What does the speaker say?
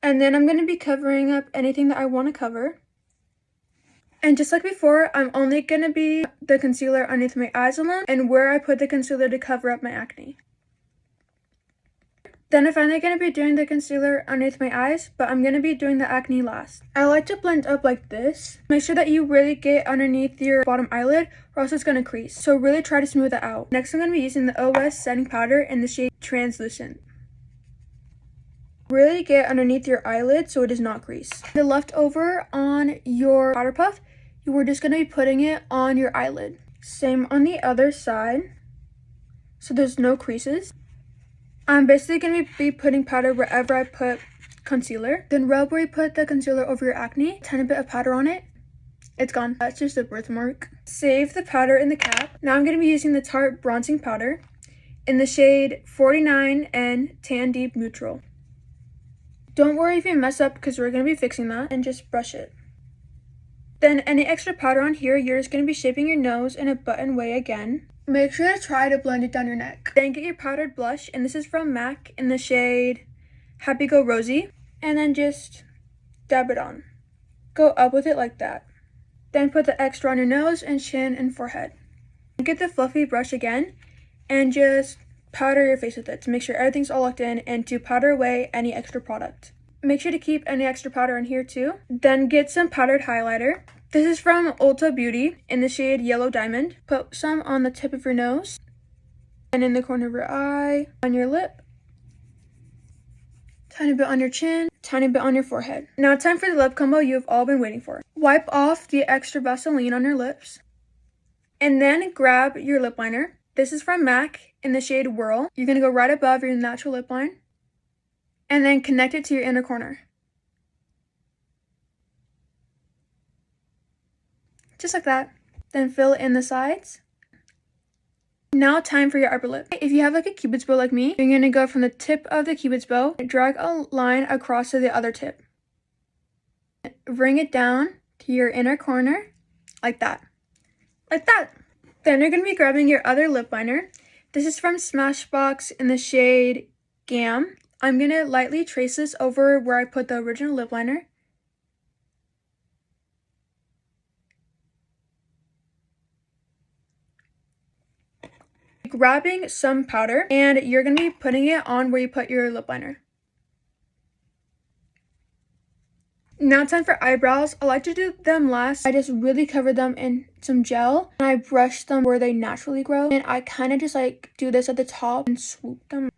And then I'm going to be covering up anything that I want to cover. And just like before, I'm only going to be the concealer underneath my eyes alone and where I put the concealer to cover up my acne. Then I'm finally going to be doing the concealer underneath my eyes, but I'm going to be doing the acne last. I like to blend up like this. Make sure that you really get underneath your bottom eyelid or else it's going to crease. So really try to smooth it out. Next I'm going to be using the OS setting powder in the shade Translucent. Really get underneath your eyelid so it does not crease. The leftover on your powder puff, you are just going to be putting it on your eyelid. Same on the other side so there's no creases. I'm basically going to be putting powder wherever I put concealer. Then rub where you put the concealer over your acne. Tiny bit of powder on it. It's gone. That's just a birthmark. Save the powder in the cap. Now I'm going to be using the Tarte Bronzing Powder in the shade 49N Tan Deep Neutral. Don't worry if you mess up because we're going to be fixing that, and just brush it. Then any extra powder on here, you're just going to be shaping your nose in a button way again. Make sure to try to blend it down your neck. Then get your powdered blush, and this is from MAC in the shade Happy Go Rosy. And then just dab it on. Go up with it like that. Then put the extra on your nose and chin and forehead. Get the fluffy brush again and just powder your face with it to make sure everything's all locked in and to powder away any extra product. Make sure to keep any extra powder in here too. Then get some powdered highlighter. This is from Ulta Beauty in the shade Yellow Diamond. Put some on the tip of your nose and in the corner of your eye, on your lip, tiny bit on your chin, tiny bit on your forehead. Now time for the lip combo you've all been waiting for. Wipe off the extra Vaseline on your lips and then grab your lip liner. This is from MAC in the shade Whirl. You're going to go right above your natural lip line and then connect it to your inner corner. Just like that. Then fill in the sides. Now time for your upper lip. If you have like a cupid's bow like me, you're going to go from the tip of the cupid's bow, drag a line across to the other tip. Bring it down to your inner corner like that. Like that. Then you're going to be grabbing your other lip liner. This is from Smashbox in the shade Gam. I'm going to lightly trace this over where I put the original lip liner. Grabbing some powder and you're going to be putting it on where you put your lip liner. Now time for eyebrows. I like to do them last. I just really cover them in some gel and I brush them where they naturally grow, and I kind of just like do this at the top and swoop them.